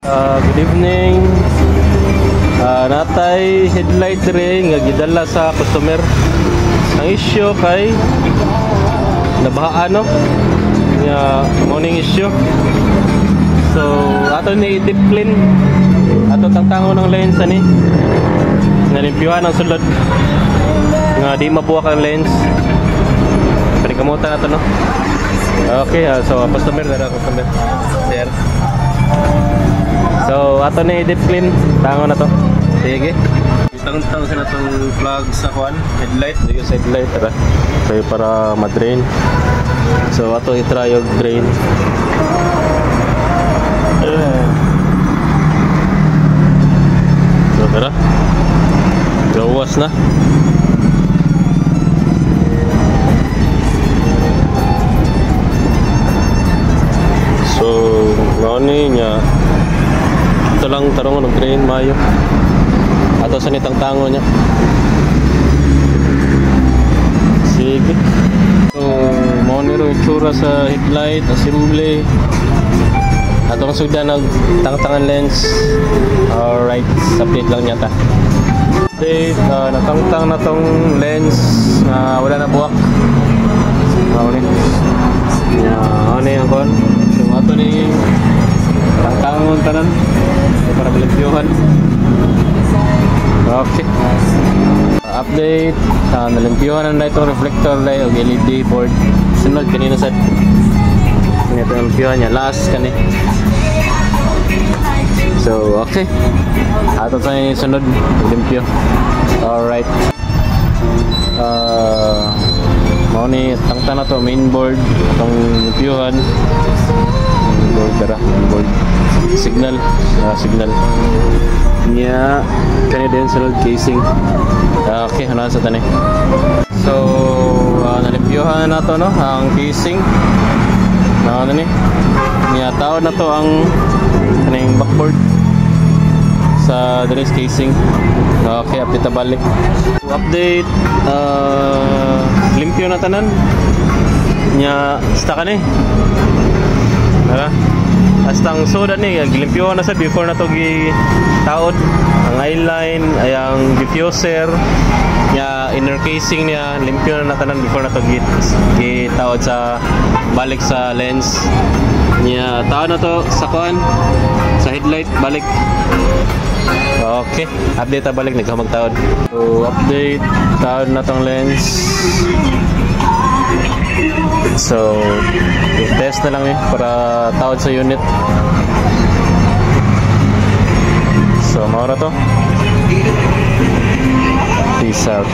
Good evening. Natay headlight ring nga gidala sa customer. Ang issue kay nabahaan no. Morning issue. So ato ni deep clean. Ato tangtango ng lens ani. Nalimpyuhan ang sulod. Nga di mabuwak ang lens. Panikamutan nato no. Okay, so customer na customer. Sir. So ato ni deep clean, tango na to. Sige. Itang-tang sa natong plug sa kuan, headlight, yung headlight tara. Kaya para ma-drain. So ato i-try yung drain. So tara. Gawas na. So ngani niya ito lang tarong ng drain mayo ato sa nitang tango niya. Sige. So monero itsura sa headlight assembly atong suda nag tangtangan lens. Alright, update lang yata. Update, natangtang na tong lens na wala na buwak. Ano yung kon? So ato ni tangtangon tanan para bilimpyuhan. Okay. Update, nalimpyuhan na itong reflector light o LED board. Sunod kanina sa ito ang limpyuhan niya last kani. So okay, ato tayo sunod limpyo. Alright. Mau ni tangtang na to main board itong limpyuhan. Board tara, board signal, signal niya kani din sa casing. Okay, ano sa tani. So nalimpyuhan na to no ang casing. Ano ni niya tao na to ang kaning backboard sa dress casing. Okay, update balik. Update, limpyo na tanan niya stuck ni. Tara. Hasta ang soda ni gilimpyo na sa before na to gi-taod ang eyeline ay ang diffuser niya inner casing niya limpyo na tanan before na to gi-taod sa balik sa lens niya taod na to sa kuan sa headlight balik. Okay, update balik nagkamagtaod. So update taod na tong lens. So test na lang para tawad sa unit. So maura to. Peace out.